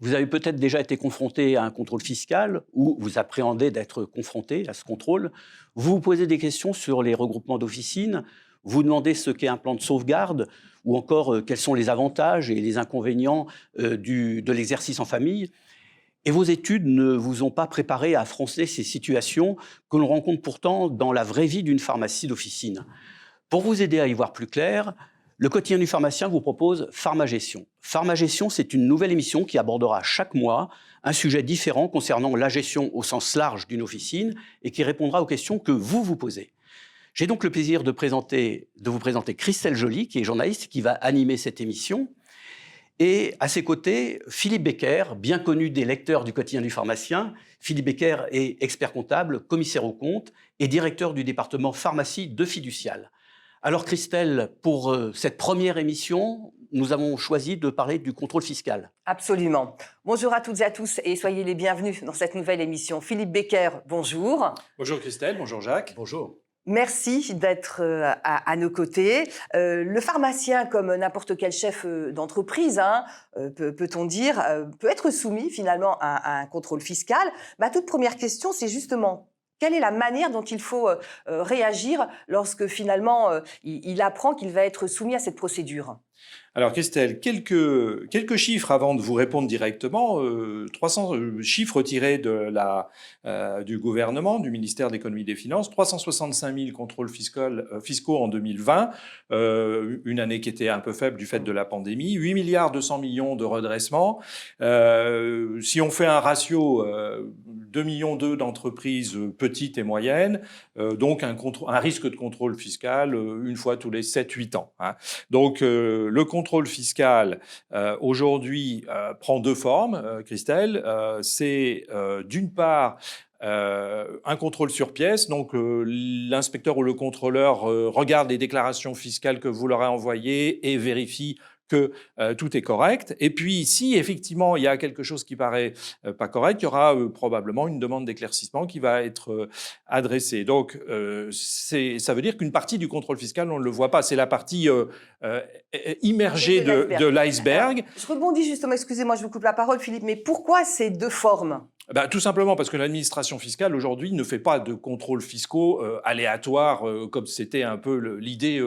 Vous avez peut-être déjà été confronté à un contrôle fiscal ou vous appréhendez d'être confronté à ce contrôle. Vous vous posez des questions sur les regroupements d'officines, vous demandez ce qu'est un plan de sauvegarde ou encore quels sont les avantages et les inconvénients de l'exercice en famille. Et vos études ne vous ont pas préparé à affronter ces situations que l'on rencontre pourtant dans la vraie vie d'une pharmacie d'officine. Pour vous aider à y voir plus clair, le quotidien du pharmacien vous propose Pharmagestion. Pharmagestion, c'est une nouvelle émission qui abordera chaque mois un sujet différent concernant la gestion au sens large d'une officine et qui répondra aux questions que vous vous posez. J'ai donc le plaisir de vous présenter Christelle Joly, qui est journaliste, qui va animer cette émission. Et à ses côtés, Philippe Becker, bien connu des lecteurs du quotidien du pharmacien. Philippe Becker est expert comptable, commissaire aux comptes et directeur du département pharmacie de Fiducial. Alors Christelle, pour cette première émission, nous avons choisi de parler du contrôle fiscal. Absolument. Bonjour à toutes et à tous et soyez les bienvenus dans cette nouvelle émission. Philippe Becker, bonjour. Bonjour Christelle, bonjour Jacques. Bonjour. Merci d'être à nos côtés. Le pharmacien, comme n'importe quel chef d'entreprise, peut-on dire, peut être soumis finalement à un contrôle fiscal. Ma toute première question, c'est justement quelle est la manière dont il faut réagir lorsque finalement il apprend qu'il va être soumis à cette procédure? Alors Christelle, quelques chiffres avant de vous répondre directement. 300 chiffres tirés du gouvernement, du ministère de l'économie et des finances. 365 000 contrôles fiscaux en 2020, une année qui était un peu faible du fait de la pandémie. 8 milliards 200 millions de redressements. Si on fait un ratio, 2,2 millions d'entreprises petites et moyennes, donc un risque de contrôle fiscal une fois tous les 7-8 ans. Donc le contrôle fiscal aujourd'hui prend deux formes, Christelle. C'est d'une part un contrôle sur pièce, donc l'inspecteur ou le contrôleur regarde les déclarations fiscales que vous leur avez envoyées et vérifie que tout est correct. Et puis, si effectivement il y a quelque chose qui paraît pas correct, il y aura probablement une demande d'éclaircissement qui va être adressée. Donc, ça veut dire qu'une partie du contrôle fiscal, on ne le voit pas. C'est la partie immergée de l'iceberg. Je rebondis justement, excusez-moi, je vous coupe la parole, Philippe, mais pourquoi ces deux formes ? Tout simplement parce que l'administration fiscale aujourd'hui ne fait pas de contrôles fiscaux aléatoires comme c'était un peu l'idée,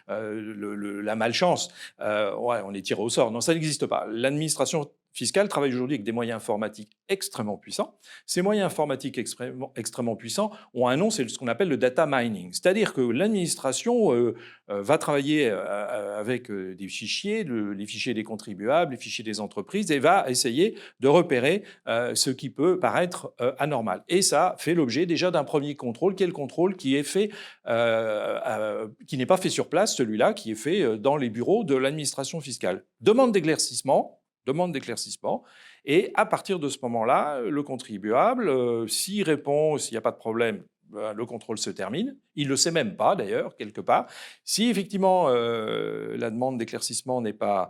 la malchance. On est tiré au sort. Non, ça n'existe pas. L'administration fiscale travaille aujourd'hui avec des moyens informatiques extrêmement puissants. Ces moyens informatiques extrêmement puissants ont un nom, c'est ce qu'on appelle le data mining. C'est-à-dire que l'administration va travailler avec des fichiers, les fichiers des contribuables, les fichiers des entreprises, et va essayer de repérer ce qui peut paraître anormal. Et ça fait l'objet déjà d'un premier contrôle, qui est le contrôle qui est fait, qui n'est pas fait sur place, celui-là, qui est fait dans les bureaux de l'administration fiscale. Demande d'éclaircissement, et à partir de ce moment-là, le contribuable, s'il répond, s'il n'y a pas de problème, le contrôle se termine. Il ne le sait même pas, d'ailleurs, quelque part. Si effectivement la demande d'éclaircissement n'est pas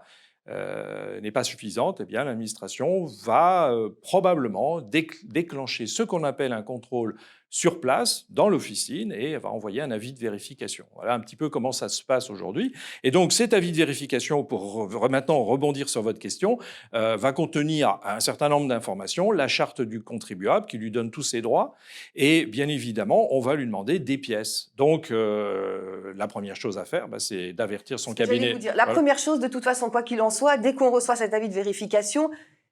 suffisante, eh bien l'administration va probablement déclencher ce qu'on appelle un contrôle sur place, dans l'officine, et va envoyer un avis de vérification. Voilà un petit peu comment ça se passe aujourd'hui. Et donc cet avis de vérification, pour maintenant rebondir sur votre question, va contenir un certain nombre d'informations, la charte du contribuable qui lui donne tous ses droits, et bien évidemment, on va lui demander des pièces. Donc la première chose à faire, c'est d'avertir son cabinet. Vous dire, la première chose, de toute façon, quoi qu'il en soit, dès qu'on reçoit cet avis de vérification,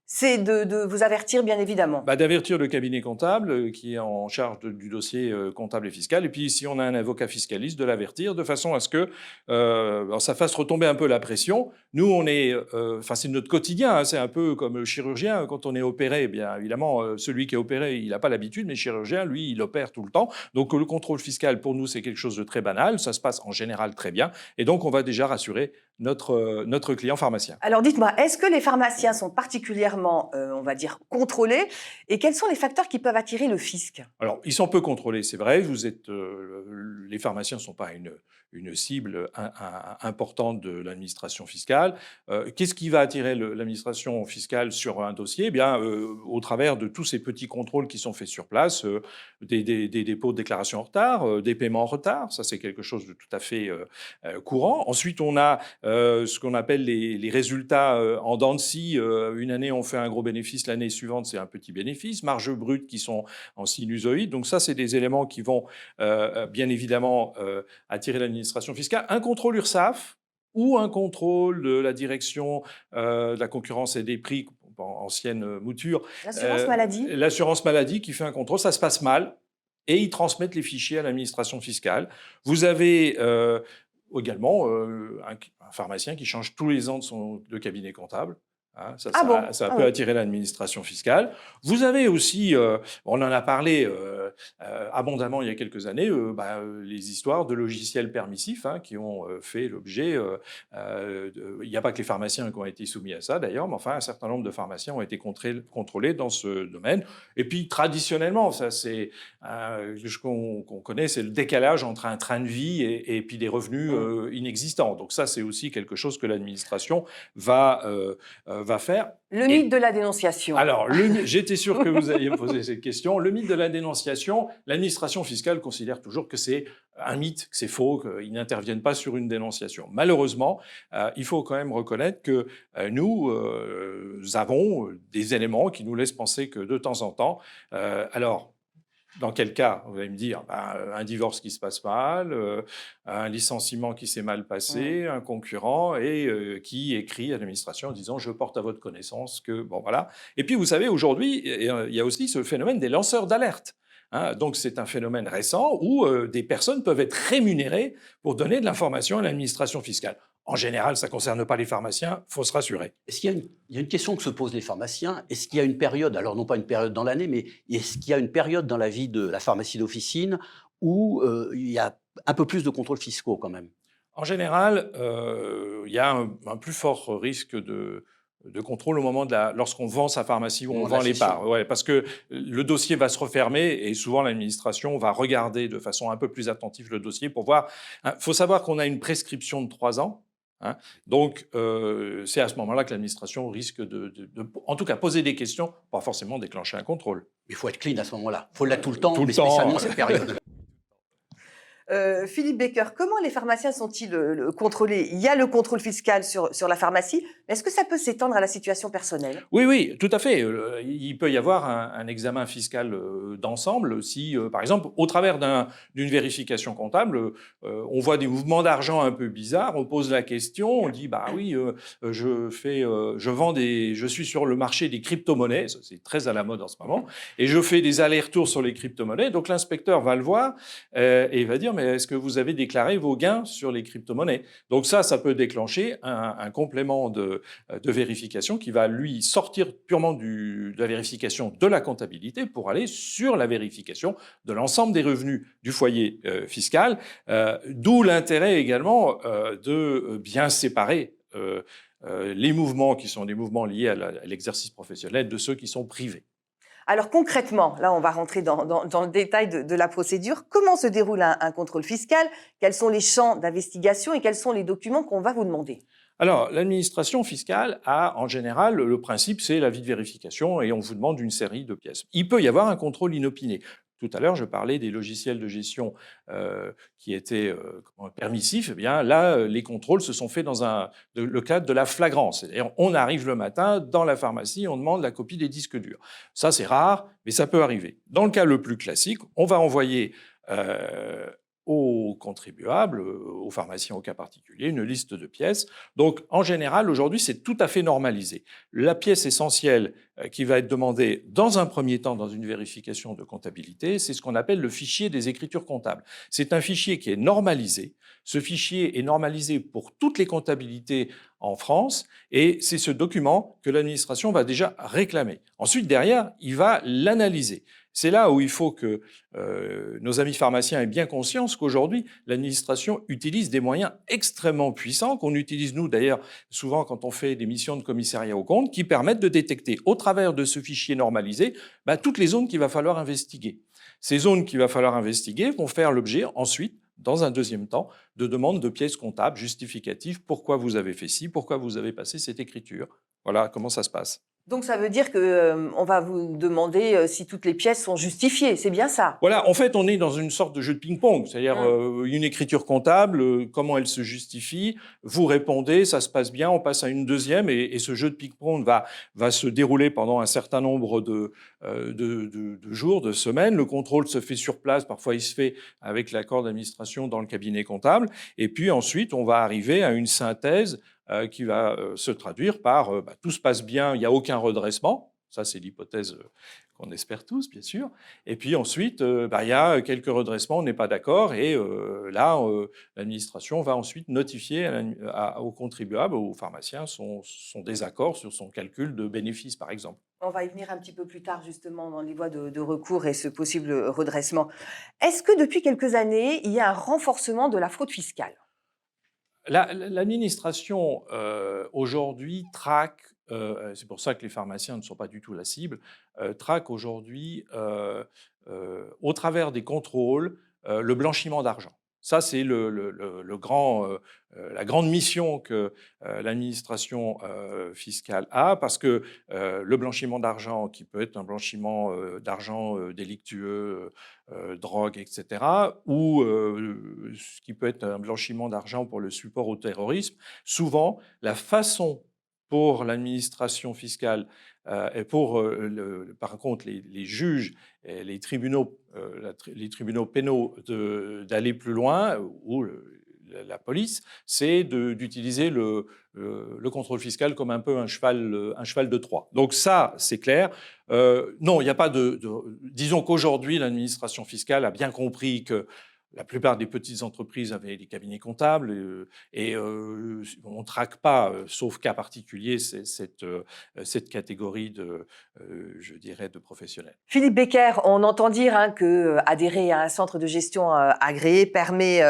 c'est de vous avertir, bien évidemment. D'avertir le cabinet comptable qui est en charge du dossier comptable et fiscal. Et puis, si on a un avocat fiscaliste, de l'avertir de façon à ce que ça fasse retomber un peu la pression. Nous, on est... c'est notre quotidien. C'est un peu comme le chirurgien. Quand on est opéré, bien évidemment, celui qui est opéré, il n'a pas l'habitude, mais le chirurgien, lui, il opère tout le temps. Donc, le contrôle fiscal, pour nous, c'est quelque chose de très banal. Ça se passe en général très bien. Et donc, on va déjà rassurer notre client pharmacien. Alors dites-moi, est-ce que les pharmaciens sont particulièrement, on va dire, contrôlés, et quels sont les facteurs qui peuvent attirer le fisc? Alors, ils sont peu contrôlés, c'est vrai. Les pharmaciens ne sont pas une cible importante de l'administration fiscale. Qu'est-ce qui va attirer l'administration fiscale sur un dossier? Au travers de tous ces petits contrôles qui sont faits sur place, des dépôts de déclaration en retard, des paiements en retard, ça c'est quelque chose de tout à fait courant. Ensuite, on a ce qu'on appelle les résultats en dents de scie. Une année, on fait un gros bénéfice, l'année suivante, c'est un petit bénéfice. Marges brutes qui sont en sinusoïde. Donc ça, c'est des éléments qui vont bien évidemment attirer l'administration fiscale. Un contrôle URSSAF ou un contrôle de la direction de la concurrence et des prix, ancienne mouture. L'assurance maladie. L'assurance maladie qui fait un contrôle, ça se passe mal. Et ils transmettent les fichiers à l'administration fiscale. Vous avez également un pharmacien qui change tous les ans de cabinet comptable. Hein, ça peut attirer l'administration fiscale. Vous avez aussi, on en a parlé abondamment il y a quelques années, les histoires de logiciels permissifs qui ont fait l'objet. Il n'y a pas que les pharmaciens qui ont été soumis à ça d'ailleurs, mais enfin un certain nombre de pharmaciens ont été contrôlés dans ce domaine. Et puis traditionnellement, ça c'est ce qu'on connaît, c'est le décalage entre un train de vie et puis des revenus inexistants. Donc ça c'est aussi quelque chose que l'administration va faire. Le mythe de la dénonciation. Alors, j'étais sûr que vous alliez me poser cette question. Le mythe de la dénonciation, l'administration fiscale considère toujours que c'est un mythe, que c'est faux, qu'ils n'interviennent pas sur une dénonciation. Malheureusement, il faut quand même reconnaître que nous avons des éléments qui nous laissent penser que de temps en temps, dans quel cas? Vous allez me dire, un divorce qui se passe mal, un licenciement qui s'est mal passé, un concurrent et qui écrit à l'administration en disant « je porte à votre connaissance que… » Bon, voilà. Et puis, vous savez, aujourd'hui, il y a aussi ce phénomène des lanceurs d'alerte. Donc, c'est un phénomène récent où des personnes peuvent être rémunérées pour donner de l'information à l'administration fiscale. En général, ça ne concerne pas les pharmaciens, il faut se rassurer. Est-ce qu'il y a une question que se posent les pharmaciens? Est-ce qu'il y a une période, alors non pas une période dans l'année, mais est-ce qu'il y a une période dans la vie de la pharmacie d'officine où il y a un peu plus de contrôles fiscaux quand même? En général, il y a un plus fort risque de contrôle au moment lorsqu'on vend sa pharmacie ou on vend les parts. Ouais, parce que le dossier va se refermer et souvent l'administration va regarder de façon un peu plus attentive le dossier pour voir. Il faut savoir qu'on a une prescription de 3 ans. Donc, c'est à ce moment-là que l'administration risque en tout cas, poser des questions, pas forcément déclencher un contrôle. Il faut être clean à ce moment-là. Il faut l'être tout le temps, tout le mais temps. spécialement cette période. Philippe Baker, comment les pharmaciens sont-ils contrôlés? Il y a le contrôle fiscal sur la pharmacie, mais est-ce que ça peut s'étendre à la situation personnelle? Oui, tout à fait. Il peut y avoir un examen fiscal d'ensemble si, par exemple, au travers d'une vérification comptable, on voit des mouvements d'argent un peu bizarres, on pose la question, on dit bah oui, je suis sur le marché des crypto-monnaies, c'est très à la mode en ce moment, et je fais des allers-retours sur les crypto-monnaies. Donc l'inspecteur va le voir et il va dire mais est-ce que vous avez déclaré vos gains sur les crypto-monnaies? Donc ça peut déclencher un complément de vérification qui va lui sortir purement de la vérification de la comptabilité pour aller sur la vérification de l'ensemble des revenus du foyer fiscal, d'où l'intérêt également de bien séparer les mouvements qui sont des mouvements liés à l'exercice professionnel de ceux qui sont privés. Alors concrètement, là on va rentrer dans le détail de la procédure. Comment se déroule un contrôle fiscal? Quels sont les champs d'investigation et quels sont les documents qu'on va vous demander? Alors, l'administration fiscale a, en général, le principe, c'est l'avis de vérification et on vous demande une série de pièces. Il peut y avoir un contrôle inopiné. Tout à l'heure, je parlais des logiciels de gestion qui étaient permissifs. Eh bien, là, les contrôles se sont faits dans le cadre de la flagrance. C'est-à-dire, on arrive le matin dans la pharmacie, on demande la copie des disques durs. Ça, c'est rare, mais ça peut arriver. Dans le cas le plus classique, on va envoyer aux contribuables, aux pharmaciens au cas particulier, une liste de pièces. Donc, en général, aujourd'hui, c'est tout à fait normalisé. La pièce essentielle qui va être demandée dans un premier temps dans une vérification de comptabilité, c'est ce qu'on appelle le fichier des écritures comptables. C'est un fichier qui est normalisé. Ce fichier est normalisé pour toutes les comptabilités en France et c'est ce document que l'administration va déjà réclamer. Ensuite, derrière, il va l'analyser. C'est là où il faut que nos amis pharmaciens aient bien conscience qu'aujourd'hui, l'administration utilise des moyens extrêmement puissants, qu'on utilise nous d'ailleurs souvent quand on fait des missions de commissariat aux comptes, qui permettent de détecter au travers de ce fichier normalisé toutes les zones qu'il va falloir investiguer. Ces zones qu'il va falloir investiguer vont faire l'objet ensuite, dans un deuxième temps, de demandes de pièces comptables justificatives. Pourquoi vous avez fait ci? Pourquoi vous avez passé cette écriture? Voilà comment ça se passe. Donc ça veut dire qu'on va vous demander si toutes les pièces sont justifiées, c'est bien ça? Voilà, en fait, on est dans une sorte de jeu de ping-pong, c'est-à-dire une écriture comptable, comment elle se justifie, vous répondez, ça se passe bien, on passe à une deuxième, et ce jeu de ping-pong va se dérouler pendant un certain nombre de jours, de semaines. Le contrôle se fait sur place, parfois il se fait avec l'accord d'administration dans le cabinet comptable, et puis ensuite on va arriver à une synthèse qui va se traduire par tout se passe bien, il n'y a aucun redressement. Ça, c'est l'hypothèse qu'on espère tous, bien sûr. Et puis ensuite, il y a quelques redressements, on n'est pas d'accord. Et là, l'administration va ensuite notifier au contribuable, au pharmacien, son désaccord sur son calcul de bénéfice, par exemple. On va y venir un petit peu plus tard, justement, dans les voies de recours et ce possible redressement. Est-ce que depuis quelques années, il y a un renforcement de la fraude fiscale? L'administration, aujourd'hui, traque, c'est pour ça que les pharmaciens ne sont pas du tout la cible, traque aujourd'hui, au travers des contrôles, le blanchiment d'argent. Ça, c'est la grande mission que l'administration fiscale a, parce que le blanchiment d'argent, qui peut être un blanchiment d'argent délictueux, drogue, etc., ou ce qui peut être un blanchiment d'argent pour le support au terrorisme, souvent, la façon pour l'administration fiscale et pour, par contre, les juges et les tribunaux pénaux d'aller plus loin, ou la police, c'est d'utiliser le contrôle fiscal comme un peu un cheval de Troie. Donc ça, c'est clair. Non, il n'y a pas disons qu'aujourd'hui, l'administration fiscale a bien compris que la plupart des petites entreprises avaient des cabinets comptables et on ne traque pas, sauf cas particulier, cette catégorie je dirais, de professionnels. Philippe Becker, on entend dire que adhérer à un centre de gestion agréé permet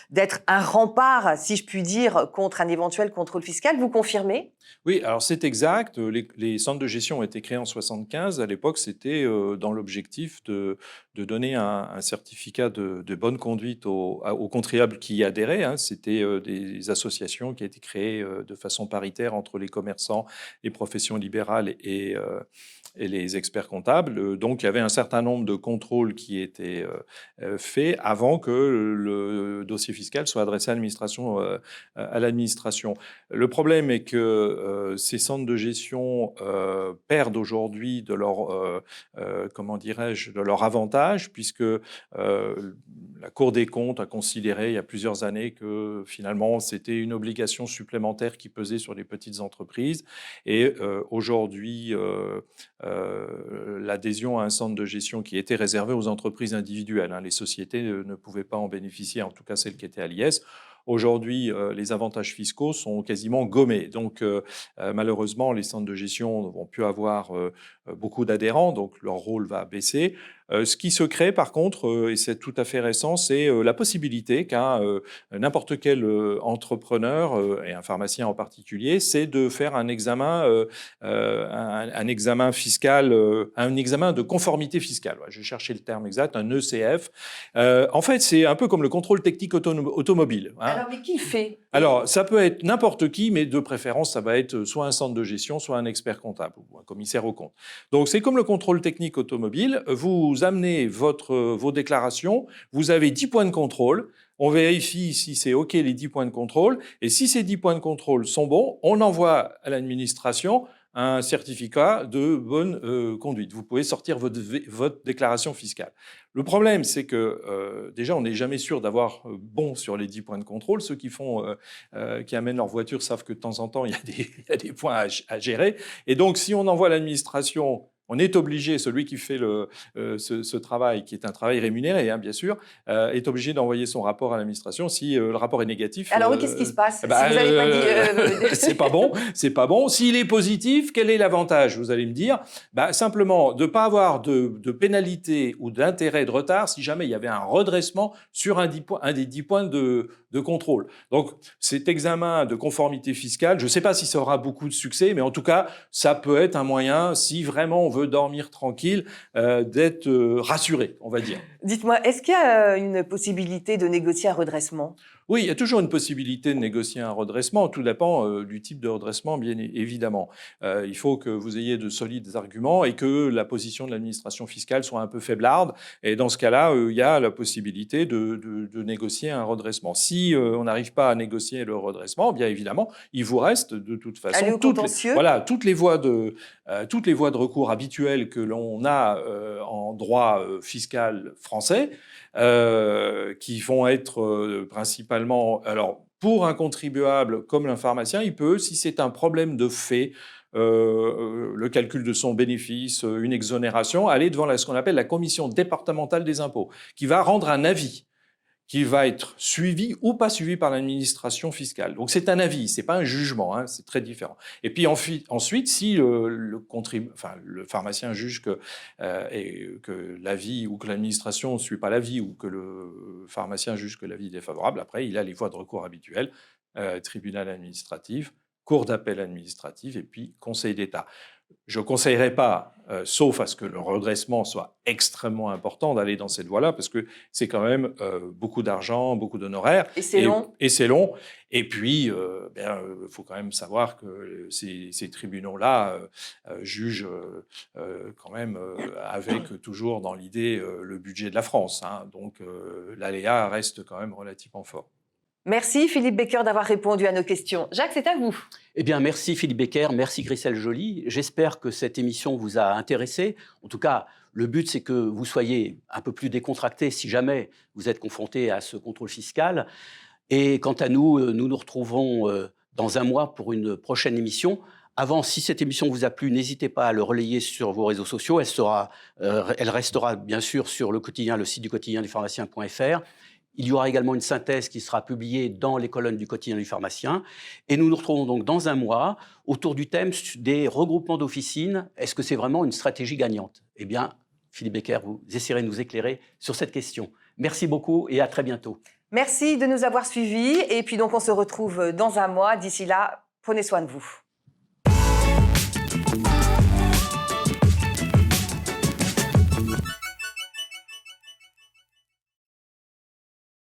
d'être un rempart, si je puis dire, contre un éventuel contrôle fiscal. Vous confirmez? Oui, alors c'est exact. Les centres de gestion ont été créés en 1975. À l'époque, c'était dans l'objectif de donner un certificat de bonne conduite aux contribuables qui y adhéraient. Hein. C'était des associations qui ont été créées de façon paritaire entre les commerçants, les professions libérales et les experts comptables. Donc, il y avait un certain nombre de contrôles qui étaient faits avant que le dossier fiscal soit adressé à l'administration. Le problème est que ces centres de gestion perdent aujourd'hui de leur, de leur avantage, puisque la Cour des comptes a considéré il y a plusieurs années que finalement c'était une obligation supplémentaire qui pesait sur les petites entreprises. Et aujourd'hui, l'adhésion à un centre de gestion qui était réservé aux entreprises individuelles, hein, les sociétés ne pouvaient pas en bénéficier, en tout cas celles qui étaient à l'IS. Aujourd'hui, les avantages fiscaux sont quasiment gommés. Donc, malheureusement, les centres de gestion vont plus avoir beaucoup d'adhérents, donc leur rôle va baisser. Ce qui se crée, par contre, et c'est tout à fait récent, c'est la possibilité qu'a n'importe quel entrepreneur, et un pharmacien en particulier, c'est de faire un examen fiscal, un examen de conformité fiscale. Ouais, je vais chercher le terme exact, un ECF. En fait, c'est un peu comme le contrôle technique automobile. Hein. Alors, mais qui le fait? Alors, ça peut être n'importe qui, mais de préférence, ça va être soit un centre de gestion, soit un expert comptable ou un commissaire aux comptes. Donc, c'est comme le contrôle technique automobile. Vous amenez vos déclarations, vous avez 10 points de contrôle. On vérifie si c'est OK les 10 points de contrôle. Et si ces 10 points de contrôle sont bons, on envoie à l'administration un certificat de bonne conduite. Vous pouvez sortir votre déclaration fiscale. Le problème, c'est que déjà, on n'est jamais sûr d'avoir bon sur les 10 points de contrôle. Ceux qui amènent leur voiture savent que de temps en temps, il y a des points à gérer. Et donc, si on envoie à l'administration, on est obligé, celui qui fait ce travail, qui est un travail rémunéré, hein, bien sûr, est obligé d'envoyer son rapport à l'administration. Si le rapport est négatif... Alors oui, qu'est-ce qui se passe si vous n'avez pas dit... C'est pas bon, c'est pas bon. S'il est positif, quel est l'avantage? Vous allez me dire, simplement de ne pas avoir de pénalité ou d'intérêt de retard si jamais il y avait un redressement sur un des 10 points de contrôle. Donc, cet examen de conformité fiscale, je ne sais pas si ça aura beaucoup de succès, mais en tout cas, ça peut être un moyen, si vraiment on veut dormir tranquille, d'être rassuré, on va dire. Dites-moi, est-ce qu'il y a une possibilité de négocier un redressement? Oui, il y a toujours une possibilité de négocier un redressement. Tout dépend du type de redressement, bien évidemment. Il faut que vous ayez de solides arguments et que la position de l'administration fiscale soit un peu faiblarde. Et dans ce cas-là, il y a la possibilité de négocier un redressement. Si on n'arrive pas à négocier le redressement, bien évidemment, il vous reste de toute façon Aller au contentieux. toutes les voies de recours habituelles que l'on a en droit fiscal français. Qui vont être principalement... Alors, pour un contribuable comme un pharmacien, il peut, si c'est un problème de fait, le calcul de son bénéfice, une exonération, aller devant ce qu'on appelle la commission départementale des impôts, qui va rendre un avis qui va être suivi ou pas suivi par l'administration fiscale. Donc c'est un avis, c'est pas un jugement, hein, c'est très différent. Et puis ensuite, si le pharmacien juge que l'avis ou que l'administration ne suit pas l'avis ou que le pharmacien juge que l'avis est défavorable, après il a les voies de recours habituelles, tribunal administratif, cour d'appel administrative et puis Conseil d'État. Je ne conseillerais pas, sauf à ce que le redressement soit extrêmement important, d'aller dans cette voie-là, parce que c'est quand même beaucoup d'argent, beaucoup d'honoraires. Et c'est long. Et c'est long. Et puis, il faut quand même savoir que ces tribunaux-là jugent quand même avec toujours dans l'idée le budget de la France. Hein. Donc, l'aléa reste quand même relativement fort. Merci Philippe Becker d'avoir répondu à nos questions. Jacques, c'est à vous. Eh bien, merci Philippe Becker, merci Christelle Joly. J'espère que cette émission vous a intéressé. En tout cas, le but, c'est que vous soyez un peu plus décontracté si jamais vous êtes confronté à ce contrôle fiscal. Et quant à nous, nous nous retrouvons dans un mois pour une prochaine émission. Avant, si cette émission vous a plu, n'hésitez pas à le relayer sur vos réseaux sociaux. Elle restera bien sûr sur le site du quotidien du pharmacien.fr. Il y aura également une synthèse qui sera publiée dans les colonnes du quotidien du pharmacien. Et nous nous retrouvons donc dans un mois autour du thème des regroupements d'officines. Est-ce que c'est vraiment une stratégie gagnante? Eh bien, Philippe Becker, vous essayerez de nous éclairer sur cette question. Merci beaucoup et à très bientôt. Merci de nous avoir suivis. Et puis donc, on se retrouve dans un mois. D'ici là, prenez soin de vous.